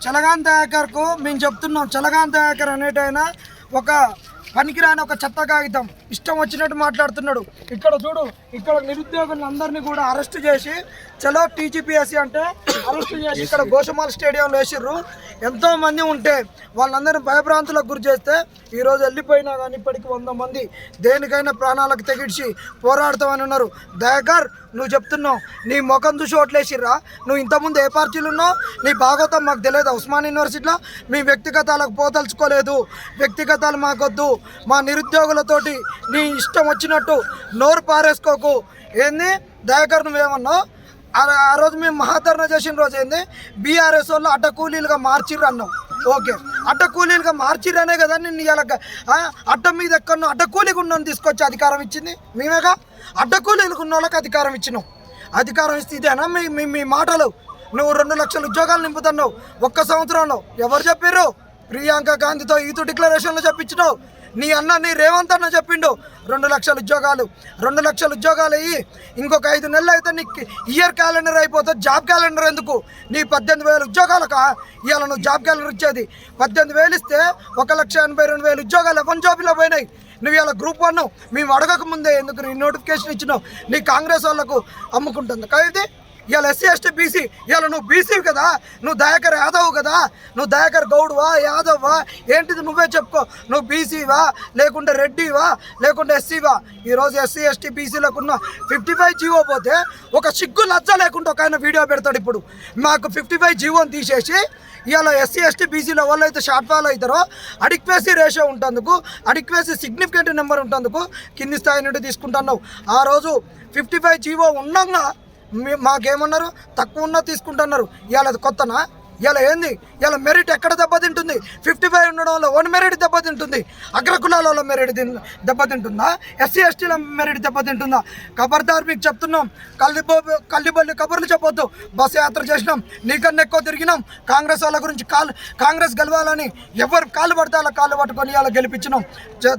చలగాన్ దయాకర్కు మేము చెప్తున్నాం, చలగాన్ దయాకర్ అనేటైనా ఒక పనికిరాని ఒక చెత్త కాగితం, ఇష్టం వచ్చినట్టు మాట్లాడుతున్నాడు. ఇక్కడ చూడు, ఇక్కడ నిరుద్యోగులను అందరినీ కూడా అరెస్ట్ చేసి చలో టీజీపీఎస్సీ అంటే అరెస్ట్ చేసి ఇక్కడ గోషమాల్ స్టేడియంలో వేసిర్రు. ఎంతోమంది ఉంటే వాళ్ళందరినీ భయభ్రాంతులకు గురి చేస్తే ఈరోజు వెళ్ళిపోయినా కానీ ఇప్పటికి 100 మంది దేనికైనా ప్రాణాలకు తెగించి పోరాడతామని ఉన్నారు. దయాకర్, నువ్వు చెప్తున్నావు, నీ ముఖం చూసి ఓట్లేసిర్రా? నువ్వు ఇంతకుముందు ఏ పార్టీలు ఉన్నావు? నీ భాగవతం మాకు తెలియదు. ఉస్మాన్ యూనివర్సిటీలో మీ వ్యక్తిగతాలకు పోదలుచుకోలేదు. వ్యక్తిగతాలు మాకొద్దు. మా నిరుద్యోగులతోటి నీ ఇష్టం వచ్చినట్టు నోరు పారేసుకోకు. ఏంది దయాకర్, నువ్వేమన్నావు? ఆ రోజు మేము మహాధరణ చేసిన రోజు ఏంది, బీఆర్ఎస్ వాళ్ళు అడ్డకూలీలుగా మార్చిర్రు అన్నావు. ఓకే, అడ్డకూలీలుగా మార్చిర్రనే కదా నిన్ను ఇలా అడ్డం మీద ఎక్కడో అడ్డకూలీగా ఉన్నోని తీసుకొచ్చి అధికారం ఇచ్చింది మేమేగా. అడ్డకూలీలకు ఉన్న వాళ్ళకి అధికారం ఇచ్చినావు. అధికారం ఇస్తే ఇదేనా మీ మాటలు? నువ్వు 2 లక్షల ఉద్యోగాలు నింపుతున్నావు ఒక్క సంవత్సరంలో. ఎవరు చెప్పారు? ప్రియాంక గాంధీతో ఈతు డిక్లరేషన్లో చెప్పించినావు. నీ రేవంత్ అన్న చెప్పిండు 2 లక్షల ఉద్యోగాలు. 2 లక్షల ఉద్యోగాలు అయ్యి ఇంకొక 5 నెలలు అయితే నీకు ఇయర్ క్యాలెండర్ అయిపోతుంది. జాబ్ క్యాలెండర్ ఎందుకు? నీ 18,000 ఉద్యోగాలకా ఇవాళ నువ్వు జాబ్ క్యాలెండర్ ఇచ్చేది? 18,000 ఇస్తే 1,82,000 ఉద్యోగాలు ఎవరి జాబులో పోయినాయి. నువ్వు ఇలా గ్రూప్ 1 మేము అడగక ముందే ఎందుకు నీ నోటిఫికేషన్ ఇచ్చినావు? నీ కాంగ్రెస్ వాళ్ళకు అమ్ముకుంటుంది కాబట్టి ఇవాళ ఎస్సీ ఎస్టీ బీసీ, ఇవాళ నువ్వు బీసీవి కదా, నువ్వు దయాకర్ యాదవ్ కదా, నువ్వు దయాకర్ గౌడ్వా యాదవ్వా ఏంటిది నువ్వే చెప్పుకో. నువ్వు బీసీవా లేకుంటే రెడ్డివా లేకుంటే ఎస్సీవా? ఈరోజు ఎస్సీ ఎస్టీ బీసీలకు ఉన్న 55 జీవో పోతే ఒక సిగ్గు లజ్జ లేకుండా ఒక ఆయన వీడియో పెడతాడు. ఇప్పుడు మాకు 55 జీవోని తీసేసి ఇవాళ ఎస్సీ ఎస్టీ బీసీలో వాళ్ళు అయితే షార్ట్ ఫాల్ అవుతారో adequacy ratio ఉంటందుకు, adequacy significant number ఉంటందుకు కింది స్థాయి నుండి తీసుకుంటున్నావు. ఆ రోజు 55 జీవో ఉండగా మాకేమన్నారు? తక్కువ ఉన్నా తీసుకుంటున్నారు. ఇవాళ అది కొత్తనా? ఇలా ఏంది? ఇలా మెరిట్ ఎక్కడ దెబ్బతింటుంది? 55 ఉండడం వల్ల 1 మెరిట్ దెబ్బతింటుంది. అగ్రకులాల మెరిట్ దెబ్బతింటుందా? ఎస్సీ ఎస్టీల మెరిట్ దెబ్బతింటుందా? ఖబర్దార్, మీకు చెప్తున్నాం, కల్లిబల్లి కబుర్లు చెప్పొద్దు. బస్సు యాత్ర చేసినాం, నీకన్నా ఎక్కువ తిరిగినాం. కాంగ్రెస్ వాళ్ళ గురించి కాంగ్రెస్ గెలవాలని ఎవరు కాళ్ళు పడితే అలా కాళ్ళు పట్టుకొని ఇలా గెలిపించినాం.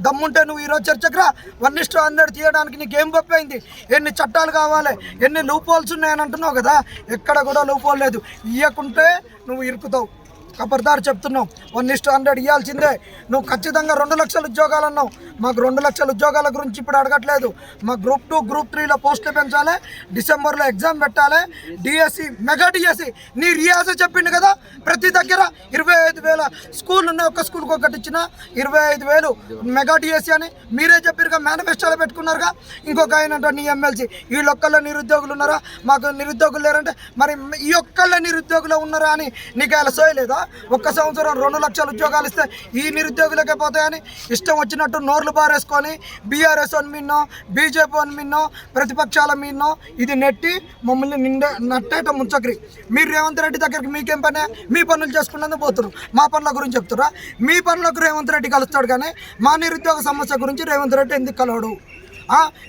దమ్ముంటే నువ్వు ఈరోజు చర్చకు రా. 1:100 తీయడానికి నీకేం గొప్పైంది? ఎన్ని చట్టాలు కావాలి, ఎన్ని లూప్ హోల్స్ ఉన్నాయని అంటున్నావు కదా. ఎక్కడ కూడా లూప్ హోల్ లేదు. ఇవ్వకుంటే నువ్వు ఇరుకుతావు. ఖబర్దార్ చెప్తున్నావు, 1:100 ఇవ్వాల్సిందే. నువ్వు ఖచ్చితంగా 2 లక్షల ఉద్యోగాలు అన్నావు. మాకు 2 లక్షల ఉద్యోగాల గురించి ఇప్పుడు అడగట్లేదు. మా గ్రూప్ 2 గ్రూప్ 3లో పోస్టులు పెంచాలి, డిసెంబర్లో ఎగ్జామ్ పెట్టాలి, డిఎస్సి మెగా డిఎస్సి నీ రియాజే చెప్పిండు కదా. ప్రతి దగ్గర 25,000 స్కూల్ ఉన్నాయి, ఒక్క స్కూల్కి ఒకటి ఇచ్చిన 25,000 మెగా డిఎస్సి అని మీరే చెప్పారుగా, మేనిఫెస్టోలో పెట్టుకున్నారుగా. ఇంకొక ఆయన నీ ఎమ్మెల్సీ వీళ్ళొక్కళ్ళ నిరుద్యోగులు ఉన్నారా? మాకు నిరుద్యోగులు లేరంటే మరి ఈ ఒక్కళ్ళ నిరుద్యోగులు ఉన్నారా అని నీకు అలా సోయలేదా? ఒక్క సంవత్సరం 2 లక్షల ఉద్యోగాలు ఇస్తే ఈ నిరుద్యోగులకే పోతాయని ఇష్టం వచ్చినట్టు నోర్లు బారేసుకొని బీఆర్ఎస్ అని మిన్నో, బీజేపీ అని మిన్నో, ప్రతిపక్షాల మిన్నో ఇది నెట్టి మమ్మల్ని నట్టేట ముంచక్రి. మీరు రేవంత్ రెడ్డి దగ్గరికి మీకేం పనే? మీ పనులు చేసుకున్నందుకు పోతున్నారు. మా పనుల గురించి చెప్తారా? మీ పనులకు రేవంత్ రెడ్డి కలుస్తాడు కానీ మా నిరుద్యోగ సమస్య గురించి రేవంత్ రెడ్డి ఎందుకు కలవడు?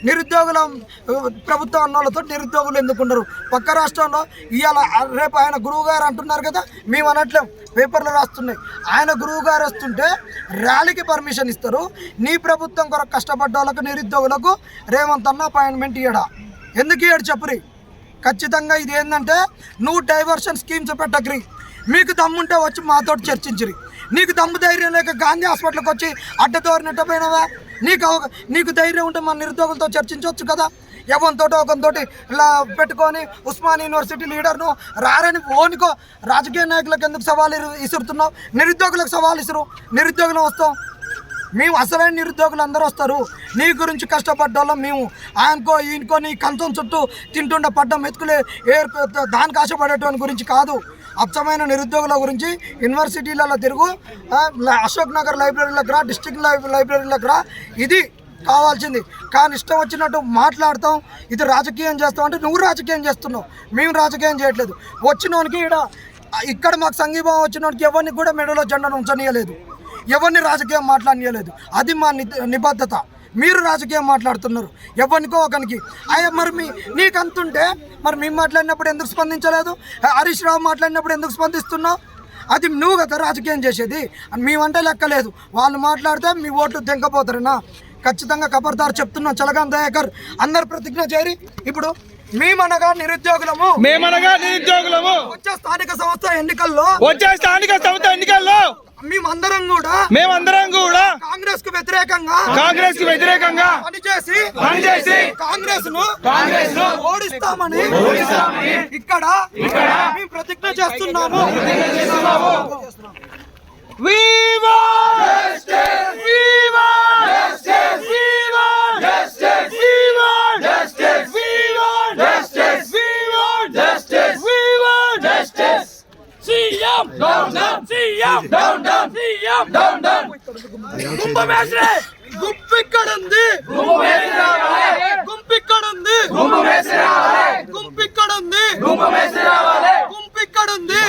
నిరుద్యోగుల ప్రభుత్వం అన్నోళ్ళతో నిరుద్యోగులు ఎందుకున్నారు? పక్క రాష్ట్రంలో ఇవాళ రేపు ఆయన గురువు గారు అంటున్నారు కదా, మేము అనట్లేం, పేపర్లు రాస్తున్నాయి. ఆయన గురువు గారు వస్తుంటే ర్యాలీకి పర్మిషన్ ఇస్తారు. నీ ప్రభుత్వం కొరకు కష్టపడ్డ వాళ్ళకు నిరుద్యోగులకు రేవంత్ అన్న అపాయింట్మెంట్ ఇయ్యడా? ఎందుకు ఇయ్యడు చెప్పురి? ఖచ్చితంగా ఇది ఏంటంటే నువ్వు డైవర్షన్ స్కీమ్స్ పెట్టగ్రి. మీకు దమ్ముంటే వచ్చి మాతో చర్చించరి. నీకు దమ్ము ధైర్యం లేక గాంధీ హాస్పిటల్కి వచ్చి అడ్డతోరినట్టు పోయినావా? నీకు ధైర్యం ఉంటే మన నిరుద్యోగులతో చర్చించవచ్చు కదా. ఎవరితోటో ఒకరితోటి ఇలా పెట్టుకొని ఉస్మాన్ యూనివర్సిటీ లీడర్ను రారని ఓనికో. రాజకీయ నాయకులకు ఎందుకు సవాలు ఇసురుతున్నావు? నిరుద్యోగులకు సవాలు ఇసురు. నిరుద్యోగులు వస్తాం మేము, అసలైన నిరుద్యోగులు అందరూ వస్తారు. నీ గురించి కష్టపడ్డాలో మేము. ఆయనకో ఈయనకో నీ కంచం చుట్టూ తింటుండే పడ్డం ఎత్తుకులే దానికి ఆశపడేటువంటి గురించి కాదు. అచ్చమైన నిరుద్యోగుల గురించి యూనివర్సిటీలలో తిరుగు, అశోక్ నగర్ లైబ్రరీలకు రా, డిస్ట్రిక్ట్ లైబ్రరీలకు రా. ఇది కావాల్సింది. కానీ ఇష్టం వచ్చినట్టు మాట్లాడతాం, ఇది రాజకీయం చేస్తాం అంటే నువ్వు రాజకీయం చేస్తున్నావు, మేము రాజకీయం చేయట్లేదు. వచ్చినోనికి ఇక్కడ మాకు సంఘీభావం వచ్చినోనికి ఎవరిని కూడా మెడలో జెండాను ఉంచనీయలేదు, ఎవరిని రాజకీయం మాట్లాడనీయలేదు. అది మా నిబద్ధత. మీరు రాజకీయం మాట్లాడుతున్నారు ఎవరికో ఒకరికి. మరి నీకు అంతుంటే మరి మేము మాట్లాడినప్పుడు ఎందుకు స్పందించలేదు? హరీష్ రావు మాట్లాడినప్పుడు ఎందుకు స్పందిస్తున్నావు? అది నువ్వు కదా రాజకీయం చేసేది. మేమంటే లెక్కలేదు. వాళ్ళు మాట్లాడితే మీ ఓట్లు తెంకపోతారన్నా. ఖచ్చితంగా ఖబర్దార్ చెప్తున్నాం. చలగాన్ దయాకర్ అందరు ప్రతిజ్ఞ చేరి ఇప్పుడు మేమనగా నిరుద్యోగులము వచ్చే స్థానిక సంస్థ ఎన్నికల్లో మేమందరం కూడా కాంగ్రెస్ కు వ్యతిరేకంగా పనిచేసి కాంగ్రెస్ ను ఓడిస్తామని ఇక్కడ మేము ప్రతిజ్ఞ చేస్తున్నాము. గుంపిక్కడుంది